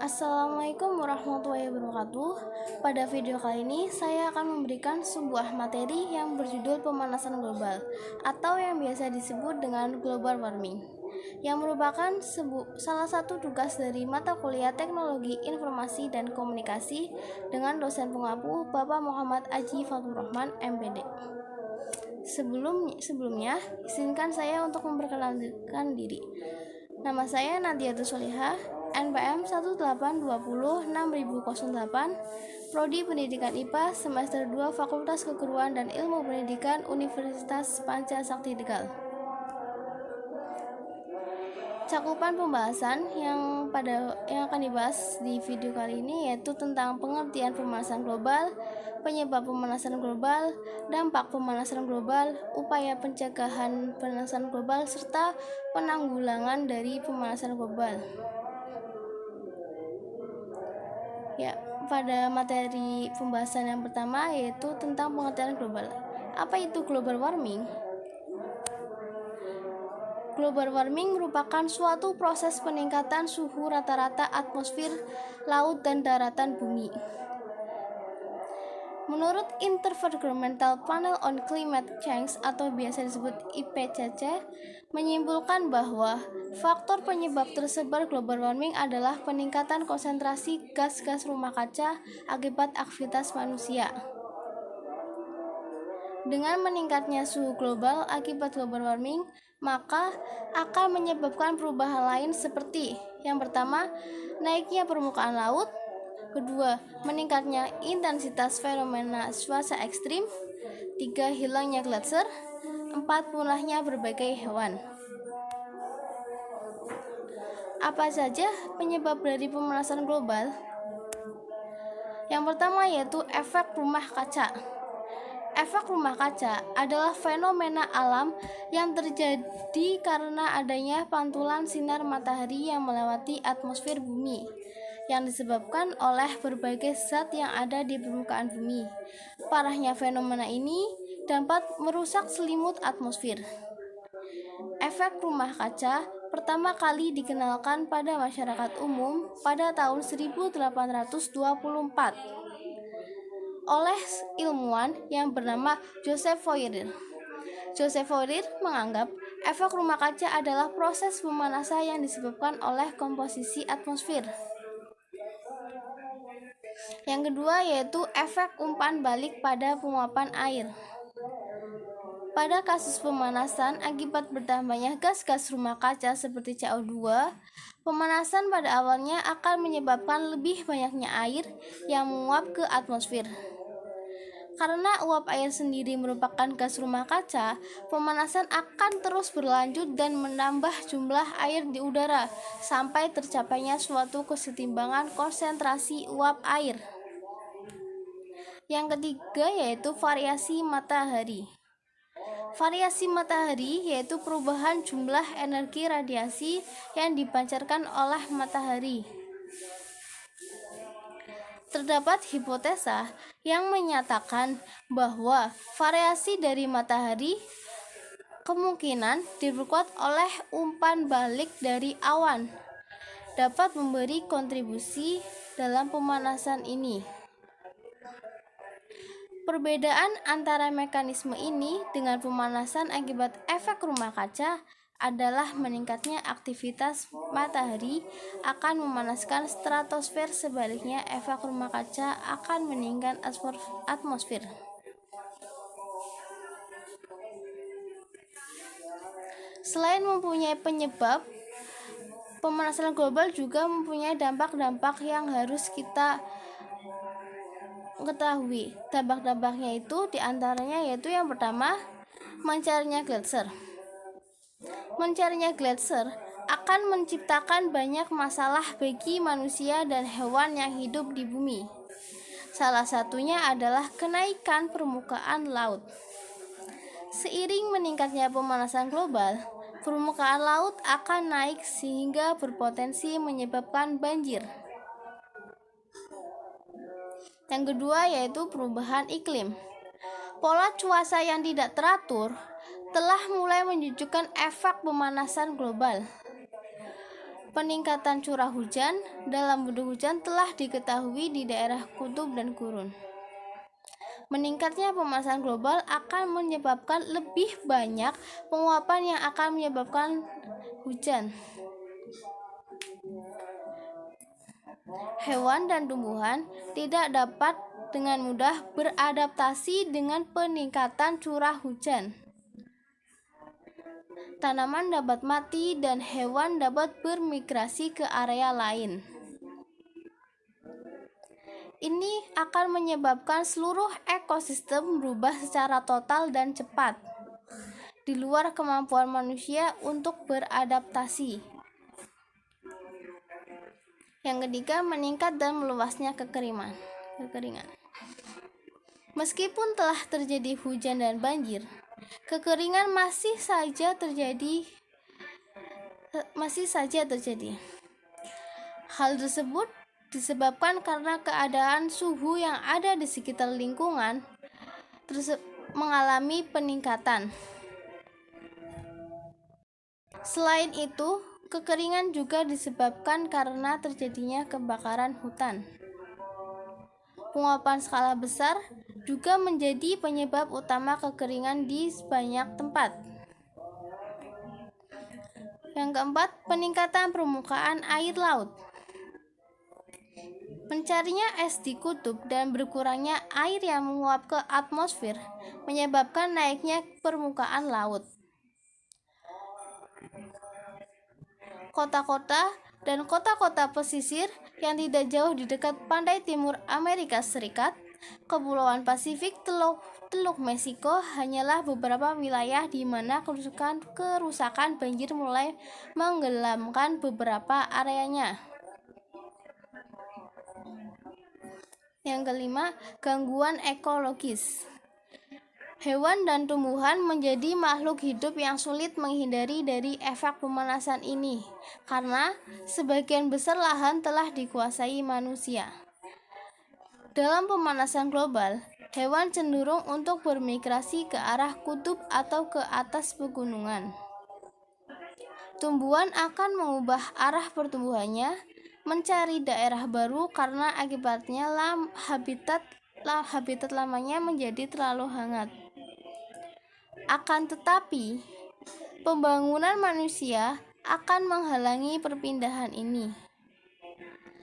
Assalamualaikum warahmatullahi wabarakatuh. Pada video kali ini saya akan memberikan sebuah materi yang berjudul pemanasan global atau yang biasa disebut dengan global warming, yang merupakan salah satu tugas dari mata kuliah Teknologi Informasi dan Komunikasi dengan dosen pengampu Bapak Muhammad Aji Fathur Rahman, MPD. Sebelumnya, izinkan saya untuk memperkenalkan diri. Nama saya Nadiatus Solihah, NPM 18206.008, Prodi Pendidikan IPA, semester 2 Fakultas Keguruan dan Ilmu Pendidikan Universitas Pancasakti Tegal. Cakupan pembahasan yang akan dibahas di video kali ini yaitu tentang pengertian pemanasan global, penyebab pemanasan global, dampak pemanasan global, upaya pencegahan pemanasan global, serta penanggulangan dari pemanasan global. Pada materi pembahasan yang pertama yaitu tentang pengertian global. Apa itu global warming? Global warming merupakan suatu proses peningkatan suhu rata-rata atmosfer, laut, dan daratan bumi. Menurut Intergovernmental Panel on Climate Change atau biasa disebut IPCC, menyimpulkan bahwa faktor penyebab tersebar global warming adalah peningkatan konsentrasi gas-gas rumah kaca akibat aktivitas manusia. Dengan meningkatnya suhu global akibat global warming, maka akan menyebabkan perubahan lain seperti yang pertama, naiknya permukaan laut, kedua, meningkatnya intensitas fenomena cuaca ekstrim, tiga, hilangnya gletser, empat, punahnya berbagai hewan. Apa saja penyebab dari pemanasan global? Yang pertama yaitu efek rumah kaca. Efek rumah kaca adalah fenomena alam yang terjadi karena adanya pantulan sinar matahari yang melewati atmosfer bumi yang disebabkan oleh berbagai zat yang ada di permukaan bumi. Parahnya fenomena ini dapat merusak selimut atmosfer. Efek rumah kaca pertama kali dikenalkan pada masyarakat umum pada tahun 1824 oleh ilmuwan yang bernama Joseph Fourier. Joseph Fourier menganggap efek rumah kaca adalah proses pemanasan yang disebabkan oleh komposisi atmosfer. Yang kedua yaitu efek umpan balik pada penguapan air. Pada kasus pemanasan akibat bertambahnya gas-gas rumah kaca seperti CO2, pemanasan pada awalnya akan menyebabkan lebih banyaknya air yang menguap ke atmosfer. Karena uap air sendiri merupakan gas rumah kaca, pemanasan akan terus berlanjut dan menambah jumlah air di udara sampai tercapainya suatu kesetimbangan konsentrasi uap air. Yang ketiga yaitu variasi matahari. Variasi matahari yaitu perubahan jumlah energi radiasi yang dipancarkan oleh matahari. Terdapat hipotesa yang menyatakan bahwa variasi dari matahari kemungkinan diperkuat oleh umpan balik dari awan dapat memberi kontribusi dalam pemanasan ini. Perbedaan antara mekanisme ini dengan pemanasan akibat efek rumah kaca adalah meningkatnya aktivitas matahari akan memanaskan stratosfer, sebaliknya efek rumah kaca akan meningkatkan atmosfer. Selain mempunyai penyebab, pemanasan global juga mempunyai dampak-dampak yang harus kita ketahui. Dampak-dampaknya itu diantaranya yaitu yang pertama, mencarinya gletser. Mencarinya gletser akan menciptakan banyak masalah bagi manusia dan hewan yang hidup di bumi. Salah satunya adalah kenaikan permukaan laut. Seiring meningkatnya pemanasan global, permukaan laut akan naik sehingga berpotensi menyebabkan banjir. Yang kedua yaitu perubahan iklim. Pola cuaca yang tidak teratur telah mulai menunjukkan efek pemanasan global. Peningkatan curah hujan dalam bentuk hujan telah diketahui di daerah kutub dan gurun. Meningkatnya pemanasan global akan menyebabkan lebih banyak penguapan yang akan menyebabkan hujan. Hewan dan tumbuhan tidak dapat dengan mudah beradaptasi dengan peningkatan curah hujan. Tanaman dapat mati dan hewan dapat bermigrasi ke area lain. Ini akan menyebabkan seluruh ekosistem berubah secara total dan cepat, di luar kemampuan manusia untuk beradaptasi. Yang ketiga, meningkat dan meluasnya kekeringan. Meskipun telah terjadi hujan dan banjir, kekeringan masih saja terjadi. Hal tersebut disebabkan karena keadaan suhu yang ada di sekitar lingkungan mengalami peningkatan. Selain itu, kekeringan juga disebabkan karena terjadinya kebakaran hutan. Penguapan skala besar juga menjadi penyebab utama kekeringan di banyak tempat. Yang keempat, peningkatan permukaan air laut. Mencarinya es di kutub dan berkurangnya air yang menguap ke atmosfer menyebabkan naiknya permukaan laut. Kota-kota dan kota-kota pesisir yang tidak jauh di dekat pantai timur Amerika Serikat, Kepulauan Pasifik, Teluk Meksiko hanyalah beberapa wilayah di mana kerusakan banjir mulai menggelamkan beberapa areanya. Yang kelima, gangguan ekologis. Hewan dan tumbuhan menjadi makhluk hidup yang sulit menghindari dari efek pemanasan ini, karena sebagian besar lahan telah dikuasai manusia. Dalam pemanasan global, hewan cenderung untuk bermigrasi ke arah kutub atau ke atas pegunungan. Tumbuhan akan mengubah arah pertumbuhannya, mencari daerah baru karena akibatnya habitat lamanya menjadi terlalu hangat. Akan tetapi, pembangunan manusia akan menghalangi perpindahan ini.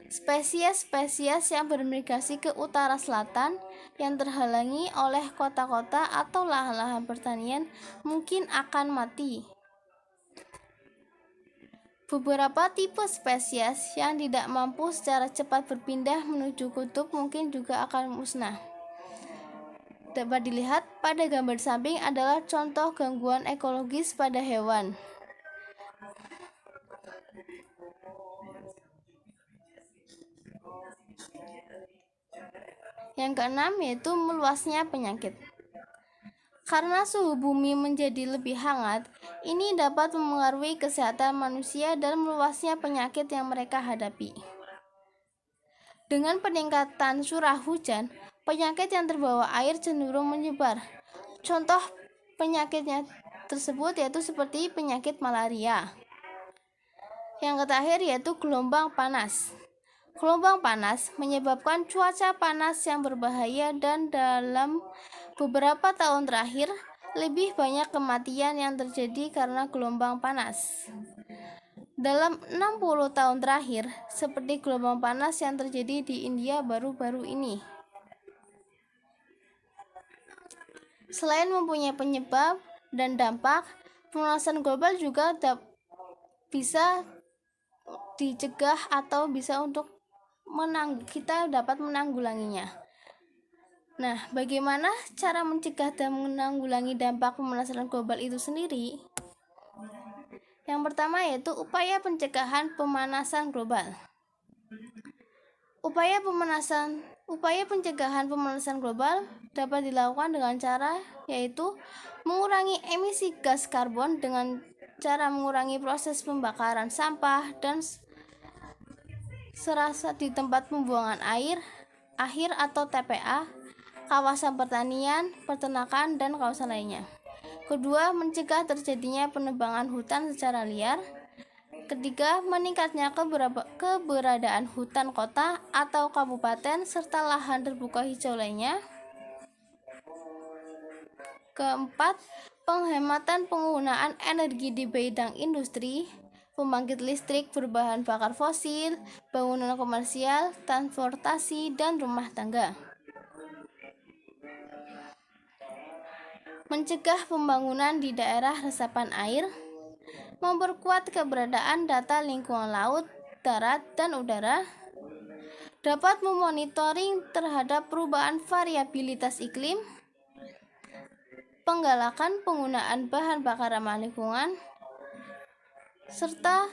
Spesies-spesies yang bermigrasi ke utara selatan yang terhalangi oleh kota-kota atau lahan-lahan pertanian mungkin akan mati. Beberapa tipe spesies yang tidak mampu secara cepat berpindah menuju kutub mungkin juga akan musnah. Dapat dilihat pada gambar samping adalah contoh gangguan ekologis pada hewan. Yang keenam yaitu meluasnya penyakit. Karena suhu bumi menjadi lebih hangat, ini dapat memengaruhi kesehatan manusia dan meluasnya penyakit yang mereka hadapi. Dengan peningkatan curah hujan, penyakit yang terbawa air cenderung menyebar. Contoh penyakitnya tersebut yaitu seperti penyakit malaria. Yang terakhir yaitu gelombang panas. Gelombang panas menyebabkan cuaca panas yang berbahaya dan dalam beberapa tahun terakhir lebih banyak kematian yang terjadi karena gelombang panas. Dalam 60 tahun terakhir, seperti gelombang panas yang terjadi di India baru-baru ini. Selain mempunyai penyebab dan dampak, pemanasan global juga bisa dicegah atau bisa untuk kita dapat menanggulanginya. Nah, bagaimana cara mencegah dan menanggulangi dampak pemanasan global itu sendiri? Yang pertama yaitu upaya pencegahan pemanasan global. Upaya pencegahan pemanasan global dapat dilakukan dengan cara yaitu mengurangi emisi gas karbon dengan cara mengurangi proses pembakaran sampah dan serasa di tempat pembuangan akhir atau TPA, kawasan pertanian, peternakan, dan kawasan lainnya. Kedua, mencegah terjadinya penebangan hutan secara liar. Ketiga, meningkatnya keberadaan hutan kota atau kabupaten serta lahan terbuka hijau lainnya. Keempat, penghematan penggunaan energi di bidang industri, pembangkit listrik berbahan bakar fosil, bangunan komersial, transportasi, dan rumah tangga. Mencegah pembangunan di daerah resapan air, memperkuat keberadaan data lingkungan laut, darat, dan udara, dapat memonitoring terhadap perubahan variabilitas iklim, penggalakan penggunaan bahan bakar ramah lingkungan, serta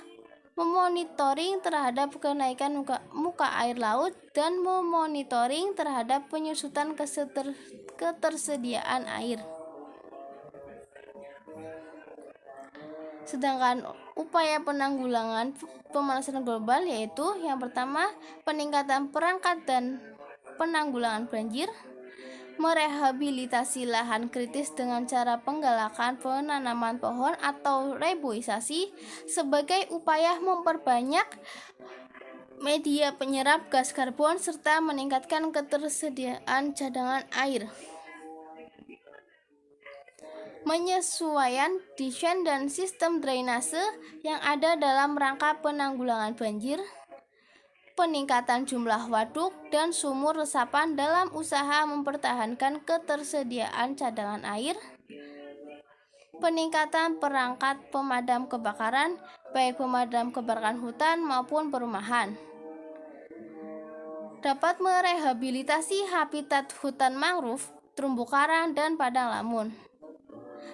memonitoring terhadap kenaikan muka air laut dan memonitoring terhadap penyusutan ketersediaan air. Sedangkan upaya penanggulangan pemanasan global yaitu yang pertama, peningkatan perangkat dan penanggulangan banjir, merehabilitasi lahan kritis dengan cara penggalakan penanaman pohon atau reboisasi sebagai upaya memperbanyak media penyerap gas karbon serta meningkatkan ketersediaan cadangan air. Menyesuaikan desain dan sistem drainase yang ada dalam rangka penanggulangan banjir, peningkatan jumlah waduk dan sumur resapan dalam usaha mempertahankan ketersediaan cadangan air, peningkatan perangkat pemadam kebakaran, baik pemadam kebakaran hutan maupun perumahan, dapat merehabilitasi habitat hutan mangrove, terumbu karang, dan padang lamun,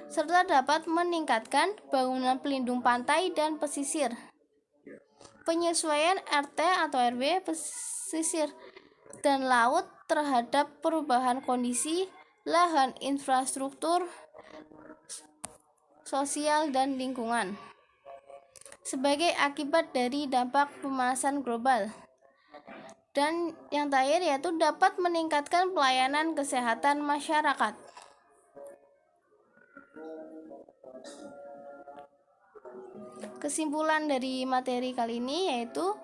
serta dapat meningkatkan bangunan pelindung pantai dan pesisir. Penyesuaian RT atau RW pesisir dan laut terhadap perubahan kondisi lahan, infrastruktur sosial dan lingkungan sebagai akibat dari dampak pemanasan global. Dan yang terakhir yaitu dapat meningkatkan pelayanan kesehatan masyarakat. Kesimpulan dari materi kali ini yaitu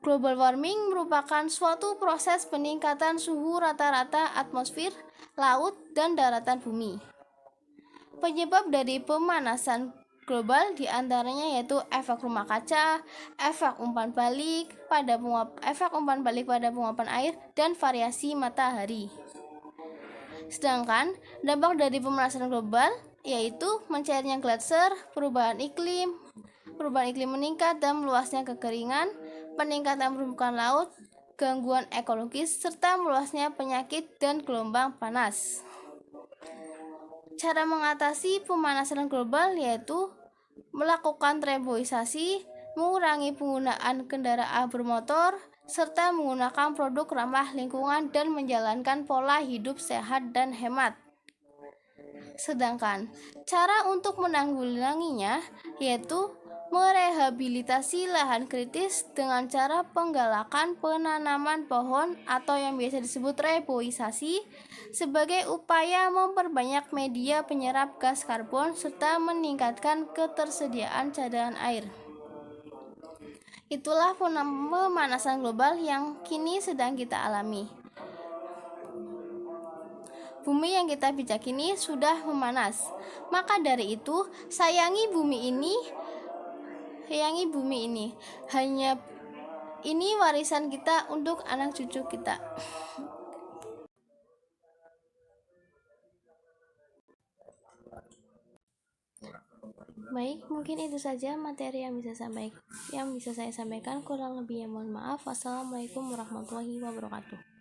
global warming merupakan suatu proses peningkatan suhu rata-rata atmosfer, laut, dan daratan bumi. Penyebab dari pemanasan global diantaranya yaitu efek rumah kaca, efek umpan balik pada penguapan air, dan variasi matahari. Sedangkan dampak dari pemanasan global yaitu mencairnya gletser, perubahan iklim meningkat dan meluasnya kekeringan, peningkatan permukaan laut, gangguan ekologis, serta meluasnya penyakit dan gelombang panas. Cara mengatasi pemanasan global yaitu melakukan reboisasi, mengurangi penggunaan kendaraan bermotor, serta menggunakan produk ramah lingkungan dan menjalankan pola hidup sehat dan hemat. Sedangkan cara untuk menanggulanginya yaitu merehabilitasi lahan kritis dengan cara penggalakan penanaman pohon atau yang biasa disebut reboisasi sebagai upaya memperbanyak media penyerap gas karbon serta meningkatkan ketersediaan cadangan air. Itulah pemanasan global yang kini sedang kita alami. Bumi yang kita pijak ini sudah memanas. Maka dari itu, sayangi bumi ini. Hanya ini warisan kita untuk anak cucu kita. Baik, mungkin itu saja materi yang bisa saya sampaikan. Kurang lebihnya mohon maaf. Wassalamualaikum warahmatullahi wabarakatuh.